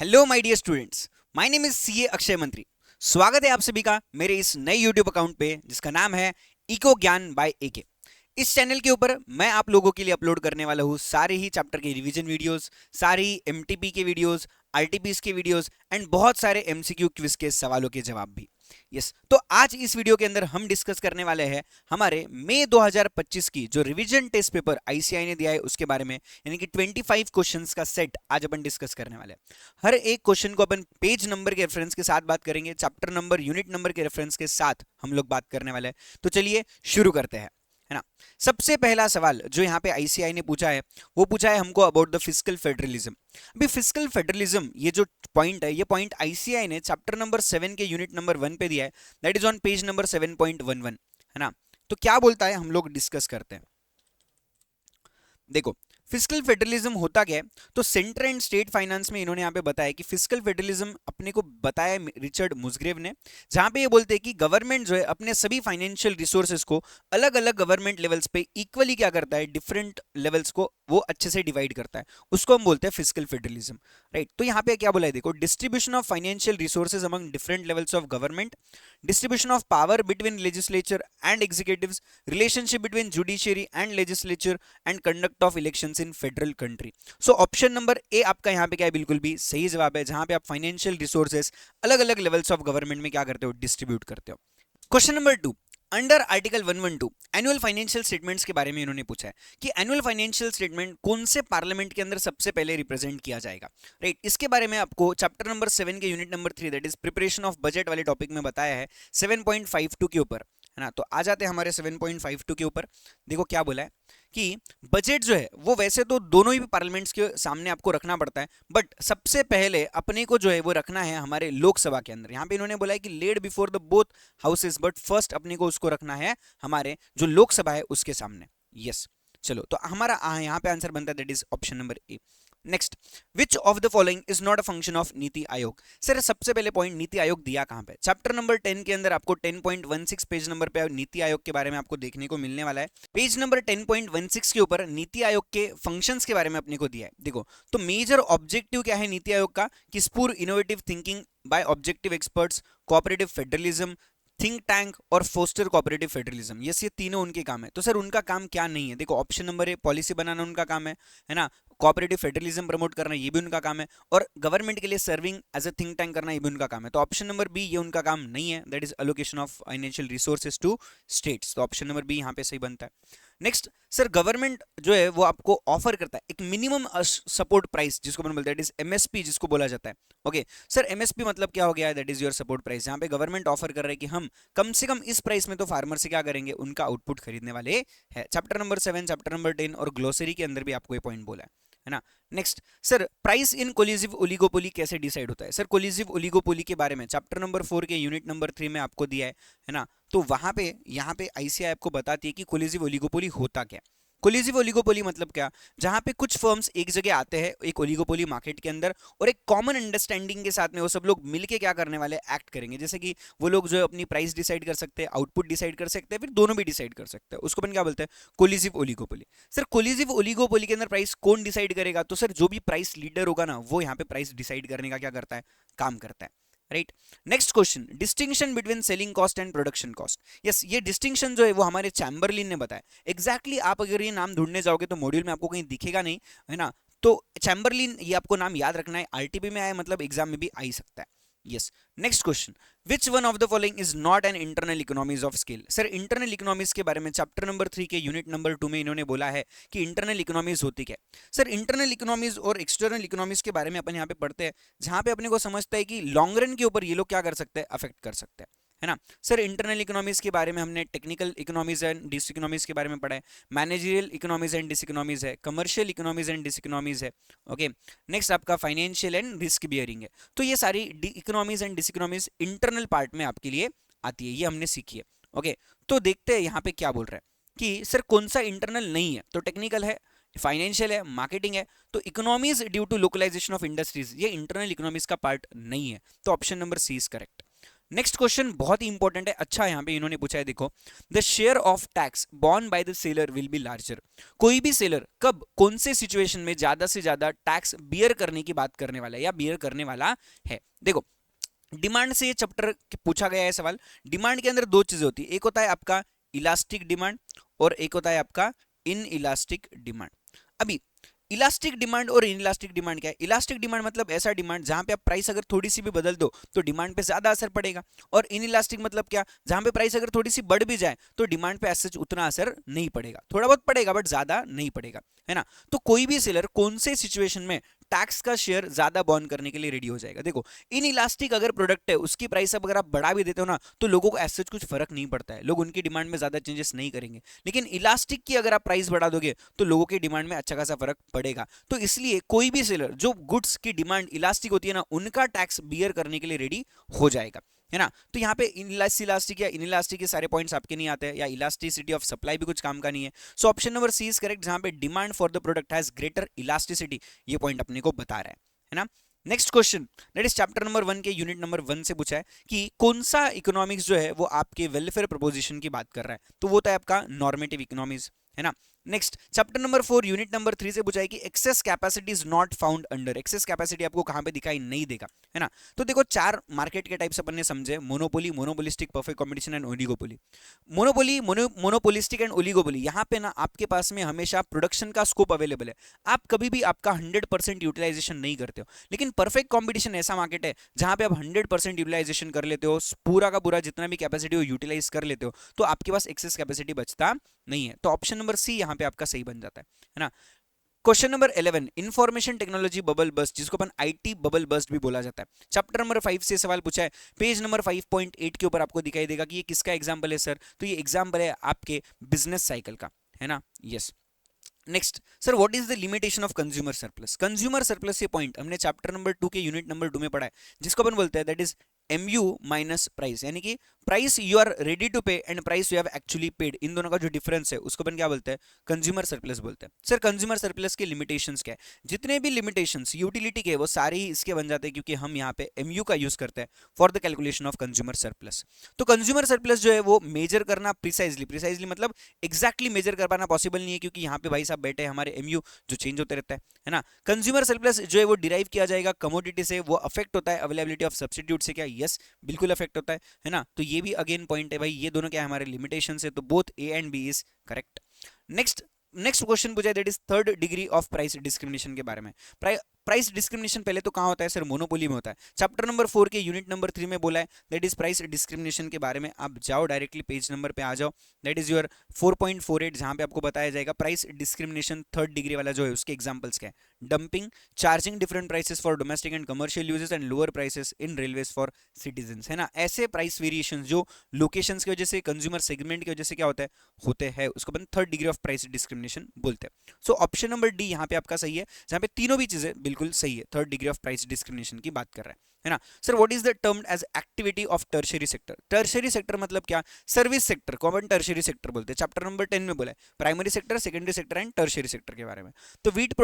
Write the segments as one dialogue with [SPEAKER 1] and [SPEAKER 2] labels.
[SPEAKER 1] Hello my dear students, my name is CA Akshay Mantri. स्वागत है आप सभी का मेरे इस नए यूट्यूब अकाउंट पे जिसका नाम है इको ज्ञान बाय एके। इस चैनल के ऊपर मैं आप लोगों के लिए अपलोड करने वाला हूँ सारे ही चैप्टर के रिवीजन वीडियोस, सारी एमटीपी के वीडियोस, आरटीपीस के वीडियोस एंड बहुत सारे एमसीक्यू क्विज के सवालों के जवाब भी। यस, तो आज इस वीडियो के अंदर हम डिस्कस करने वाले हैं हमारे मई 2025 की जो रिवीजन टेस्ट पेपर आईसीआई ने दिया है उसके बारे में, यानी कि 25 क्वेश्चंस का सेट आज अपन डिस्कस करने वाले हैं। हर एक क्वेश्चन को अपन पेज नंबर के रेफरेंस के साथ बात करेंगे, चैप्टर नंबर, यूनिट नंबर के रेफरेंस के साथ हम लोग बात करने वाले हैं। तो चलिए शुरू करते हैं, है ना। सबसे पहला सवाल जो यहाँ पे आईसीआई ने पूछा है वो पूछा है हमको अबाउट द फिस्कल फेडरलिज्म। अभी फिस्कल फेडरलिज्म ये जो पॉइंट है, ये पॉइंट आईसीआई ने चैप्टर नंबर 7 के यूनिट नंबर 1 पे दिया है, that is on page number 7.11, है ना। तो क्या बोलता है हम लोग डिस्कस करते हैं। देखो, फिस्कल फेडरलिज्म होता क्या है, तो सेंटर एंड स्टेट फाइनेंस में इन्होंने यहाँ पे बताया कि फिस्कल फेडरलिज्म अपने को बताया रिचर्ड मुस्ग्रेव ने, जहां पे ये बोलते हैं कि गवर्नमेंट जो है अपने सभी फाइनेंशियल रिसोर्सेज को अलग अलग गवर्नमेंट लेवल्स पे इक्वली क्या करता है, डिफरेंट लेवल्स को वो अच्छे से डिवाइड करता है, उसको हम बोलते हैं फिस्कल फेडरलिज्म, राइट। तो यहाँ पे क्या बोला है, देखो, distribution of financial resources among different levels of government, distribution of power between legislature and executives, relationship between judiciary and legislature, and conduct of elections in federal country. So option number ए आपका यहाँ पे क्या है, बिल्कुल भी सही जवाब है, जहां पे आप फाइनेंशियल रिसोर्सेस अलग अलग लेवल्स ऑफ गवर्नमेंट में क्या करते हो, डिस्ट्रीब्यूट करते हो। Question number 2, under article 112 annual financial statements के बारे में इन्होंने पूछा है कि एनुअल फाइनेंशियल स्टेटमेंट कौन से पार्लियामेंट के अंदर सबसे पहले रिप्रेजेंट किया जाएगा, राइट। इसके बारे में आपको चैप्टर नंबर 7 के unit number 3 that is preparation of budget वाले टॉपिक में बताया है 7.52 के ऊपर, है ना। तो आ जाते हैं हमारे 7.52 के ऊपर। देखो क्या बोला है कि बजट जो है वो वैसे तो दोनों ही पार्लियामेंट्स के सामने आपको रखना पड़ता है, बट सबसे पहले अपने को जो है वो रखना है हमारे लोकसभा के अंदर। यहाँ पे इन्होंने बोला है कि laid before the both houses, but first अपने को उसको रखना है हमारे जो लोकसभा है उसके सामने। यस, चलो, तो हमारा यहाँ पे आंसर बनता है that is option number A. Next, which of the following is not a function of NITI Aayog. Sir सबसे पहले पॉइंट नीति आयोग दिया कहां पे, चैप्टर नंबर 10 के अंदर आपको 10.16 पेज नंबर पे नीति आयोग के बारे में आपको देखने को मिलने वाला है। पेज नंबर 10.16 के ऊपर नीति आयोग के फंक्शंस के बारे में अपने को दिया है। देखो, तो मेजर ऑब्जेक्टिव क्या है नीति आयोग का, कि spur innovative thinking by objective experts, cooperative federalism, think tank और फोस्टर कोऑपरेटिव फेडरलिज्म। यस, ये तीनों उनके काम है। तो सर उनका काम क्या नहीं है, देखो ऑप्शन नंबर ए पॉलिसी बनाना उनका काम है ना। कोऑपरेटिव फेडरलिज्म प्रमोट करना ये भी उनका काम है, और गवर्नमेंट के लिए serving as a think tank करना ये भी उनका काम है। तो ऑप्शन नंबर बी ये उनका काम नहीं है, that is allocation of financial resources to states. तो ऑप्शन नंबर बी यहाँ पे सही बनता है। नेक्स्ट, सर गवर्नमेंट जो है वो आपको ऑफर करता है एक मिनिमम सपोर्ट प्राइस जिसको अपन बोलते हैं, दैट इज एमएसपी जिसको बोला जाता है। ओके सर, एमएसपी मतलब क्या हो गया है, that is your support price, जहां पे गवर्नमेंट ऑफर कर रहा है कि हम कम से कम इस प्राइस में तो फार्मर से क्या करेंगे, उनका आउटपुट खरीदने वाले हैं। चैप्टर नंबर 7, चैप्टर नंबर 10 और ग्लोसरी के अंदर भी आपको ये पॉइंट बोला है ना। Next, sir price in collusive oligopoly कैसे डिसाइड होता है। सर कोलिजिव ओलिगोपोली के बारे में चैप्टर नंबर 4 के यूनिट नंबर 3 में आपको दिया है ना। तो वहां पे यहाँ पे आईसीआई आपको बताती है कि कोलिजिव ओलिगोपोली होता क्या है। कोलिजिव ओलिगोपोली मतलब क्या, जहां पे कुछ फर्म्स एक जगह आते हैं एक ओलिगोपोली मार्केट के अंदर, और एक कॉमन अंडरस्टैंडिंग के साथ में वो सब लोग मिलके क्या करने वाले, एक्ट करेंगे। जैसे कि वो लोग जो है अपनी प्राइस डिसाइड कर सकते हैं, आउटपुट डिसाइड कर सकते हैं, फिर दोनों भी डिसाइड कर सकते हैं, उसको अपन क्या बोलते हैं, collusive oligopoly. Sir collusive oligopoly के अंदर प्राइस कौन डिसाइड करेगा, तो सर जो भी प्राइस लीडर होगा ना वो यहाँ पे प्राइस डिसाइड करने का क्या करता है, काम करता है, right. Next question, distinction between selling cost and production cost. Yes, ये डिस्टिंक्शन जो है वो हमारे चैम्बरलिन ने बताया। एग्जैक्टली आप अगर ये नाम ढूंढने जाओगे तो मॉड्यूल में आपको कहीं दिखेगा नहीं, है ना। तो चैम्बरलिन ये आपको नाम याद रखना है, आरटीपी में आया मतलब एग्जाम में भी आ ही सकता है। Yes, next question, which one of the following is not an internal economies of scale. Sir internal economies के बारे में चैप्टर नंबर 3 के यूनिट नंबर 2 में इन्होंने बोला है कि इंटरनल इकोनॉमीज होती क्या है। सर इंटरनल इकोनॉमीज और एक्सटर्नल इकोनॉमीज के बारे में अपन यहाँ पे पढ़ते हैं, जहां पे अपने को समझता है कि लॉन्ग रन के ऊपर ये लोग क्या कर सकते हैं, अफेक्ट कर सकते हैं, है ना। सर इंटरनल इकोनॉमीज के बारे में हमने technical economies and dis economies के बारे में पढ़ा है, managerial economies and dis economies है, commercial economies and dis economies है। ओके, नेक्स्ट आपका फाइनेंशियल एंड रिस्क बियरिंग है। तो ये सारी economies and dis economies internal part में आपके लिए आती है, ये हमने सीखी है। ओके, तो देखते हैं यहाँ पे क्या बोल रहा है कि सर कौन सा इंटरनल नहीं है, तो टेक्निकल है, फाइनेंशियल है, मार्केटिंग है। तो economies due to localization of industries ये इंटरनल इकोनॉमीज का पार्ट नहीं है, तो option number C is correct. Next question बहुत ही इंपॉर्टेंट है, अच्छा यहाँ पे इन्होंने पूछा है, देखो, the share of tax born by the seller will be larger. कोई भी सेलर कब कौन से सिचुएशन में ज्यादा से ज्यादा टैक्स बियर करने की बात करने वाला है या बियर करने वाला है। देखो, डिमांड से ये चैप्टर पूछा गया है सवाल। डिमांड के अंदर दो चीजें होती है, एक होता है आपका इलास्टिक डिमांड और एक होता है आपका इन इलास्टिक डिमांड। अभी इलास्टिक डिमांड और इन इलास्टिक डिमांड क्या है? इलास्टिक डिमांड मतलब ऐसा डिमांड जहां पे आप प्राइस अगर थोड़ी सी भी बदल दो तो डिमांड पे ज्यादा असर पड़ेगा, और इन इलास्टिक मतलब क्या, जहां पे प्राइस अगर थोड़ी सी बढ़ भी जाए तो डिमांड पे ऐसा उतना असर नहीं पड़ेगा, थोड़ा बहुत पड़ेगा बट ज्यादा नहीं पड़ेगा, है ना। तो कोई भी सेलर कौन से सिचुएशन में टैक्स का शेयर ज्यादा बॉर्न करने के लिए रेडी हो जाएगा? देखो, इन इलास्टिक अगर प्रोडक्ट है उसकी प्राइस अब अगर आप बढ़ा भी देते हो ना तो लोगों को ऐसा कुछ फर्क नहीं पड़ता है, लोग उनकी डिमांड में ज्यादा चेंजेस नहीं करेंगे। लेकिन इलास्टिक की अगर आप प्राइस बढ़ा दोगे तो लोगों की डिमांड में अच्छा खासा फर्क पड़ेगा। तो इसलिए कोई भी सेलर जो गुड्स की डिमांड इलास्टिक होती है ना, उनका टैक्स बियर करने के लिए रेडी हो जाएगा, है ना। तो यहाँ पे इलास्टिक या इनइलास्टिक के सारे पॉइंट्स आपके नहीं आते हैं, या इलास्टिसिटी ऑफ सप्लाई भी कुछ काम का नहीं है। So option number C is correct, जहां पे demand for the product has greater elasticity, ये पॉइंट अपने को बता रहा है ना। Next question that is chapter number 1 के यूनिट नंबर 1 से पूछा है कि कौन सा इकोनॉमिक्स जो है वो आपके वेलफेयर प्रपोजिशन की बात कर रहा है, तो वो होता है आपका नॉर्मेटिव इकोनॉमिक्स, है ना। Next chapter number 4 unit number 3 से पूछा है कि access capacity is not found under, access capacity आपको कहां पे दिखाई नहीं देगा, है ना। तो देखो, चार मार्केट के टाइप्स अपन ने समझे, monopoly, monopolistic, perfect competition and oligopoly. Monopoly, monopolistic and oligopoly, यहाँ पे ना आपके पास में हमेशा प्रोडक्शन का स्कोप अवेलेबल है, आप कभी भी आपका 100% यूटिलाइजेशन नहीं करते हो। लेकिन परफेक्ट कॉम्पिटिशन ऐसा मार्केट है जहां पे आप 100% यूटिलाइजेशन कर लेते हो, पूरा का पूरा जितना भी कैपेसिटी हो यूटिलाइज कर लेते हो, तो आपके पास एक्सेस कैपेसिटी बचता नहीं है। तो ऑप्शन नंबर सी यहां पे आपका सही बन जाता है ना। Question number 11, information technology bubble burst, जिसको अपन आईटी बबल बस्ट भी बोला जाता है, चैप्टर नंबर 5 से सवाल पूछा है। पेज नंबर 5.8 के ऊपर आपको दिखाई देगा कि ये किसका एग्जांपल है सर, तो ये एग्जांपल है आपके बिजनेस साइकिल का, है ना। Yes. Next sir, what is the limitation of consumer surplus? Consumer surplus ये पॉइंट हमने चैप्टर नंबर 2 के यूनिट नंबर 2 में पढ़ा है, जिसको अपन बोलते हैं that is MU minus price, यानी कि price you are ready to pay and price you have actually paid, इन दोनों का जो डिफरेंस है उसको अपन क्या बोलते हैं? कंज्यूमर सरप्लस बोलते हैं। सर कंज्यूमर सरप्लस के लिमिटेशंस क्या है? जितने भी लिमिटेशंस यूटिलिटी के वो सारे ही इसके बन जाते हैं, क्योंकि हम यहाँ पे MU का यूज करते हैं for the calculation of consumer surplus. तो कंज्यूमर सरप्लस जो है वो मेजर करना प्रिसाइजली मतलब एग्जैक्टली मेजर कर पाना पॉसिबल नहीं है, क्योंकि यहाँ पे भाई साहब बैठे हैं हमारे MU जो चेंज होते रहता है ना। कंज्यूमर सरप्लस जो है वो डिराइव किया जाएगा कमोडिटी से, वो अफेक्ट होता है अवेलेबिलिटी ऑफ सब्स्टिट्यूट से, क्या? यस, बिल्कुल अफेक्ट होता है ना। तो ये भी अगेन पॉइंट है भाई, ये दोनों क्या है हमारे लिमिटेशन है, तो both A and B is correct. Next question पूछा that is third degree of price discrimination के बारे में। प्राइस डिस्क्रिमिनेशन पहले तो कहां होता है सर? मोनोपोली में होता है। चैप्टर नंबर 4 के यूनिट नंबर 3 में बोला है दैट इज प्राइस डिस्क्रिमिनेशन के बारे में। आप जाओ डायरेक्टली पेज नंबर पे आ जाओ, दैट इज योर 4.48, जहां पे आपको बताया जाएगा प्राइस डिस्क्रिमिनेशन थर्ड डिग्री वाला जो है उसके एग्जांपल्स क्या है। Dumping, charging different prices for domestic and commercial uses and lower prices in railways for citizen, है ना। ऐसे प्राइस वेरिएशन जो लोकेशंस की वजह से, कंज्यूमर सेगमेंट की वजह से क्या होते हैं उसको अपन third degree of price discrimination बोलते हैं। सो ऑप्शन नंबर डी यहाँ पे आपका सही है, जहां पे तीनों भी चीजें बिल्कुल सही है, third degree of price discrimination की बात कर रहा है ना। Sir what is the term as activity of tertiary sector? Tertiary sector मतलब क्या? सर्विस सेक्टर को अपन टर्शियरी सेक्टर बोलते हैं। चैप्टर नंबर 10 में बोला है primary sector, secondary sector and tertiary sector के बारे में। तो वीट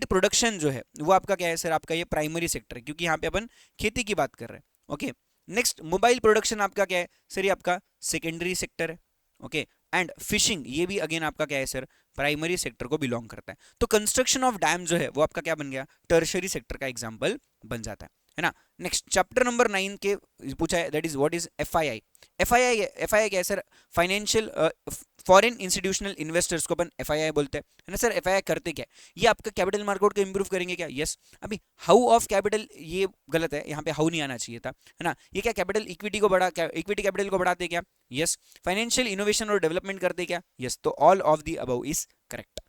[SPEAKER 1] प्रोडक्शन जो है वो आपका क्या है सर? आपका ये प्राइमरी सेक्टर है, क्योंकि यहाँ पे अपन खेती की बात कर रहे हैं। ओके, नेक्स्ट मोबाइल प्रोडक्शन आपका क्या है सर? ये आपका सेकेंडरी सेक्टर है। ओके, एंड फिशिंग ये भी अगेन आपका क्या है सर? प्राइमरी सेक्टर को बिलोंग करता है। तो कंस्ट्रक्शन ऑफ डैम जो है वो आपका क्या बन गया? टर्शियरी सेक्टर का एग्जांपल बन जाता है ना। नेक्स्ट चैप्टर नंबर 9 के पूछा है that is what is FII? FII क्या है sir? Financial foreign institutional investors को अपन FII बोलते हैं, है ना सर। FII करते क्या? ये आपका कैपिटल मार्केट को इंप्रूव करेंगे क्या? यस। अभी हाउ ऑफ कैपिटल ये गलत है, यहाँ पे हाउ नहीं आना चाहिए था, है ना। ये क्या कैपिटल इक्विटी कैपिटल को बढ़ाते क्या? यस। फाइनेंशियल इनोवेशन और डेवलपमेंट करते क्या? यस। तो all of the above is correct.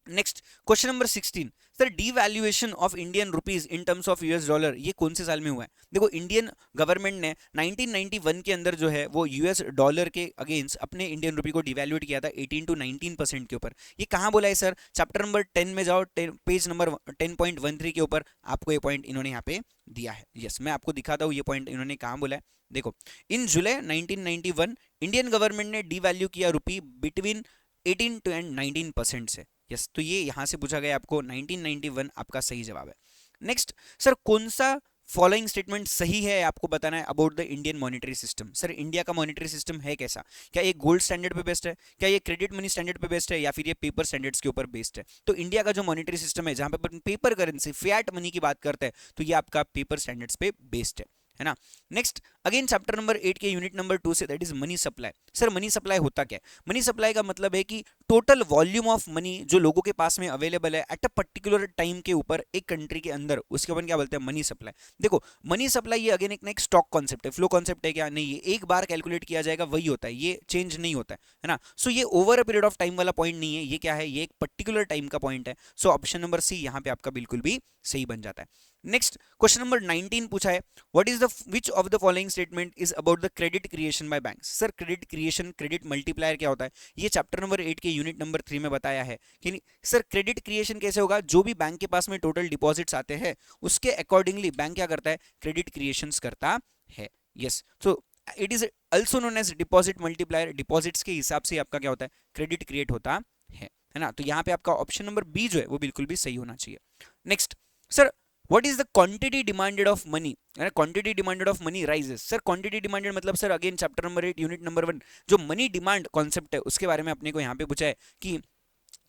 [SPEAKER 1] Next question number 16, sir devaluation of Indian rupees in terms of US dollar ये कौन से साल में हुआ है? देखो, इंडियन गवर्नमेंट ने 1991 के अंदर जो है वो US डॉलर के अगेंस्ट अपने इंडियन रुपी को डिवैल्यूएट किया था 18 to 19% के ऊपर। ये कहाँ बोला है सर? चैप्टर नंबर 10 में जाओ, पेज नंबर 10.13 के ऊपर आपको ये पॉइंट इन्होंने यहाँ पे दिया है। यस, मैं आपको दिखाता हूँ ये पॉइंट इन्होंने कहाँ बोला है। देखो, इन जुलाई 1991 इंडियन गवर्नमेंट ने डिवैल्यू किया रुपी बिटवीन 18 to 19% से। यस, तो ये यहां से पूछा गया आपको 1991 आपका सही जवाब है। नेक्स्ट सर, कौन सा फॉलोइंग स्टेटमेंट सही है आपको बताना है about the Indian monetary system. Sir India का मॉनेटरी सिस्टम है कैसा, क्या ये गोल्ड स्टैंडर्ड पे बेस्ड है, क्या ये क्रेडिट मनी स्टैंडर्ड पे बेस्ड है, या फिर ये पेपर स्टैंडर्ड्स के ऊपर बेस्ड है। तो इंडिया का जो मॉनेटरी सिस्टम है जहां पे अपन पेपर करेंसी फिएट मनी की बात करते हैं तो ये आपका पेपर स्टैंडर्ड्स पे बेस्ड है ना। नेक्स्ट अगेन चैप्टर नंबर 8 के यूनिट नंबर 2 से, that is money supply. Sir money supply होता क्या है? मनी सप्लाई का मतलब है कि टोटल वॉल्यूम ऑफ मनी जो लोगों के पास में अवेलेबल है एट अ पर्टिकुलर टाइम के ऊपर एक कंट्री के अंदर, उसके अपन क्या बोलते हैं? Money supply. देखो मनी सप्लाई ये अगेन एक स्टॉक कॉन्सेप्ट है, फ्लो कॉन्सेप्ट है क्या? नहीं, ये एक बार कैलकुलेट किया जाएगा वही होता है, ये चेंज नहीं होता है ना। सो ये over a period of time वाला पॉइंट नहीं है, ये क्या है? ये एक पर्टिकुलर टाइम का पॉइंट है। सो ऑप्शन नंबर सी यहाँ पे आपका बिल्कुल भी सही बन जाता है। नेक्स्ट क्वेश्चन नंबर 19 पूछा है, what is the which of the following statement is about the credit creation bye banks. Sir credit creation, credit multiplier क्या होता है? ये चैप्टर नंबर 8 के यूनिट नंबर 3 में बताया है कि नहीं। सर क्रेडिट क्रिएशन कैसे होगा? जो भी बैंक के पास में टोटल डिपॉजिट्स आते हैं उसके अकॉर्डिंगली बैंक क्या करता है? क्रेडिट क्रिएशंस करता है। Yes, so it is also known as deposit multiplier. Deposits के हिसाब से आपका क्या होता है? क्रेडिट क्रिएट होता है ना। तो यहाँ पे आपका ऑप्शन नंबर बी जो है वो बिल्कुल भी सही होना चाहिए। Next sir what is the quantity demanded of money? Quantity demanded of money rises. Sir quantity demanded मतलब sir again chapter number 8 unit number 1 जो मनी डिमांड कॉन्सेप्ट है उसके बारे में अपने को यहाँ पे पूछा है कि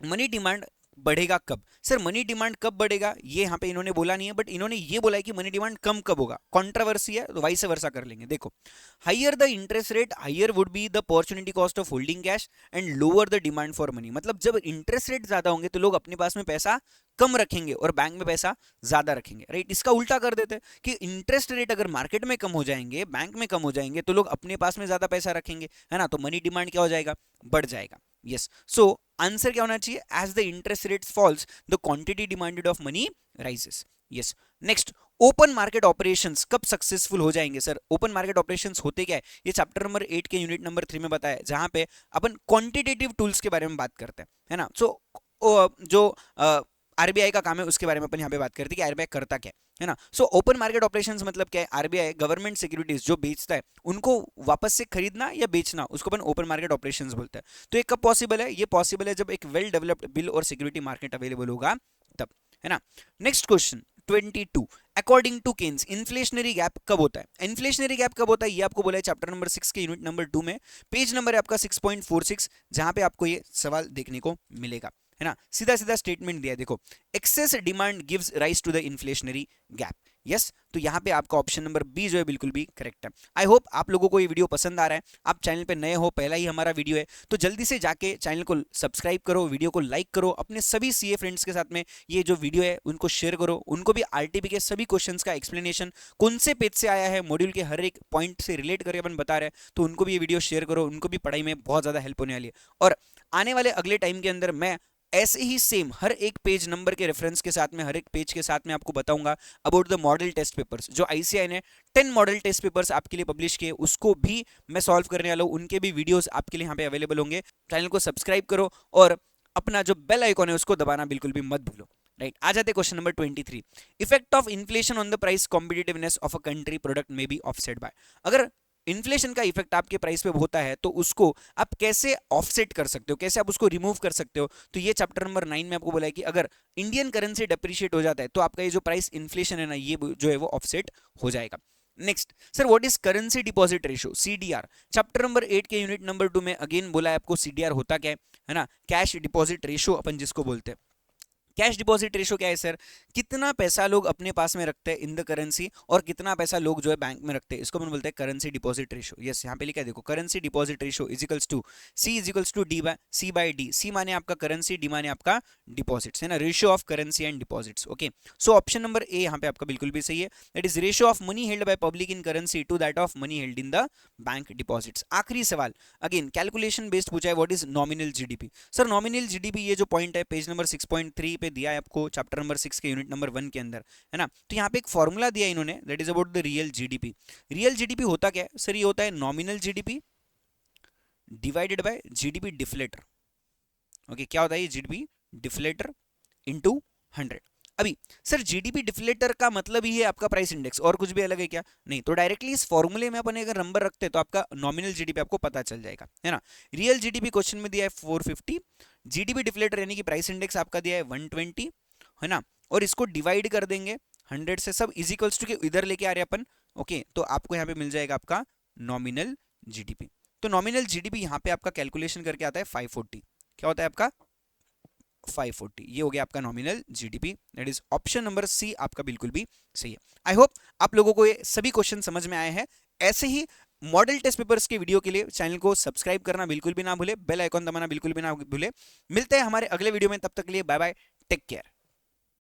[SPEAKER 1] मनी डिमांड बढ़ेगा कब। सर मनी डिमांड कब बढ़ेगा ये यहाँ पे इन्होंने बोला नहीं है, बट इन्होंने ये बोला है कि मनी डिमांड कम कब होगा। कॉन्ट्रोवर्सी है तो वाइस वर्सा कर लेंगे। देखो higher the interest rate higher would be the opportunity cost of holding cash and lower the demand for money. मतलब जब इंटरेस्ट रेट ज्यादा होंगे तो लोग अपने पास में पैसा कम रखेंगे और बैंक में पैसा ज्यादा रखेंगे, राइट। इसका उल्टा कर देते हैं कि इंटरेस्ट रेट अगर मार्केट में कम हो जाएंगे, बैंक में कम हो जाएंगे तो लोग अपने पास में ज्यादा पैसा रखेंगे, है ना। तो मनी डिमांड क्या हो जाएगा? बढ़ जाएगा। यस, सो आंसर क्या होना चाहिए? As the interest rate falls the quantity demanded of money rises. Yes, next open market operations कब सक्सेसफुल हो जाएंगे? सर ओपन मार्केट ऑपरेशंस होते क्या है? ये चैप्टर नंबर 8 के यूनिट नंबर 3 में बताया है जहां पे अपन क्वांटिटेटिव टूल्स के बारे में बात करते हैं, है ना। सो जो आरबीआई का काम है उसके बारे में अपन यहाँ पे बात करते हैं कि आरबीआई करता क्या है ना। सो ओपन मार्केट ऑपरेशंस मतलब क्या है? आरबीआई गवर्नमेंट सिक्योरिटीज जो बेचता है उनको वापस से खरीदना या बेचना, उसको अपन ओपन मार्केट ऑपरेशंस बोलते हैं। तो ये कब पॉसिबल है? ये पॉसिबल है जब एक वेल डेवलप्ड बिल और सिक्योरिटी मार्केट अवेलेबल होगा तब, है ना। Next question 22 according to Keynes inflationary gap कब होता है? इन्फ्लेशनरी गैप कब होता है ये आपको बोला है चैप्टर नंबर 6 के यूनिट नंबर 2 में, पेज नंबर है आपका 6.46 जहां पे आपको ये सवाल देखने को मिलेगा, है ना। सीधा सीधा स्टेटमेंट दिया है, देखो excess demand gives rise to the inflationary gap. Yes, तो यहाँ पे आपका ऑप्शन नंबर बी जो है बिल्कुल भी करेक्ट है। आई होप आप लोगों को ये वीडियो पसंद आ रहा है। आप चैनल पे नए हो, पहला ही हमारा वीडियो है तो जल्दी से जाके चैनल को सब्सक्राइब करो, वीडियो को लाइक करो, अपने सभी सीए फ्रेंड्स के साथ में ये जो वीडियो है उनको शेयर करो, उनको भी आरटीपी के सभी क्वेश्चंस का एक्सप्लेनेशन कौन से पेज से आया है, मॉड्यूल के हर एक पॉइंट से रिलेट करके अपन बता रहे हैं, तो उनको भी ये वीडियो शेयर करो, उनको भी पढ़ाई में बहुत ज़्यादा हेल्प होने वाली है। और आने वाले अगले टाइम के अंदर मैं ऐसे ही सेम हर एक पेज नंबर के रेफरेंस के साथ में, हर एक पेज के साथ में आपको बताऊंगा about the model test papers जो आईसीएआई ने 10 मॉडल टेस्ट पेपर्स आपके लिए पब्लिश किए, उसको भी मैं सॉल्व करने वाला हूं। उनके भी वीडियोस आपके लिए यहाँ पे अवेलेबल होंगे। चैनल को सब्सक्राइब करो और अपना जो बेल आइकॉन है उसको दबाना बिल्कुल भी मत भूलो, राइट। आ जाते question number 23, effect of inflation on the price competitiveness of a country product में बी ऑफसेट बाय। अगर इन्फ्लेशन का इफेक्ट आपके प्राइस पे होता है तो उसको आप कैसे ऑफसेट कर सकते हो, कैसे आप उसको रिमूव कर सकते हो? तो ये चैप्टर नंबर 9 में आपको बोला है कि अगर इंडियन करेंसी डेप्रिशिएट हो जाता है तो आपका ये जो प्राइस इन्फ्लेशन है ना, ये जो है वो ऑफसेट हो जाएगा। Next sir what is currency deposit ratio CDR? Chapter number 8 के यूनिट नंबर 2 में अगेन बोला है आपको सीडीआर होता क्या है ना। कैश डिपॉजिट रेशियो अपन जिसको बोलते हैं। कैश डिपॉजिट रेशो क्या है सर? कितना पैसा लोग अपने पास में रखते हैं इन द करेंसी और कितना पैसा लोग जो है बैंक में रखते हैं, इसको अपन बोलते हैं करेंसी डिपॉजिट रेशो। यस, यहाँ पे लिखा है देखो, currency deposit ratio equals to C equals to D by C by D. C माने आपका करेंसी, डी माने आपका डिपॉजिट्स, है ना, ratio of currency and deposits. Okay, so option number A यहाँ पे आपका बिल्कुल भी सही है, that is ratio of money held by public in currency to that of money held in the bank deposits. आखिरी सवाल अगेन कैलकुलेशन बेस्ड पूछा है, what is nominal GDP? Sir nominal GDP ये जो पॉइंट है पेज नंबर 6.3 पे दिया है आपको चैप्टर नंबर 6 के यूनिट नंबर 1 के अंदर, है ना। तो यहाँ पे एक फॉर्मूला दिया है इन्होंने, that is about the real GDP. Real GDP होता क्या है सर? ये होता है nominal GDP divided by GDP deflator. Okay, क्या होता है ये? GDP deflator into 100। अभी सर जीडीपी डिफ्लेटर का मतलब ही है आपका प्राइस इंडेक्स, और कुछ भी अलग है क्या? नहीं। तो डायरेक्टली इस फॉर्मूले में अपन अगर नंबर रखते हैं तो आपका नॉमिनल जीडीपी आपको पता चल जाएगा, है ना। रियल जीडीपी क्वेश्चन में दिया है 450, जीडीपी डिफ्लेटर यानी कि प्राइस इंडेक्स आपका दिया है 120, है ना। और इसको डिवाइड कर देंगे 100 से सब इज इक्वल्स टू के इधर लेके आ रहे अपन, ओके, तो आपको यहाँ पे मिल जाएगा आपका नॉमिनल जीडीपी। तो नॉमिनल जीडीपी यहाँ पे आपका कैलकुलेशन करके आता है 540। क्या होता है आपका 540, ये हो गया आपका nominal GDP. That is option number C आपका बिल्कुल भी सही है। आई होप आप लोगों को ये सभी क्वेश्चन समझ में आए हैं। ऐसे ही मॉडल टेस्ट पेपर्स के वीडियो के लिए चैनल को सब्सक्राइब करना बिल्कुल भी ना भूले, बेल आइकॉन दबाना बिल्कुल भी ना भूले। मिलते हैं हमारे अगले वीडियो में, तब तक के लिए बाय बाय, टेक केयर।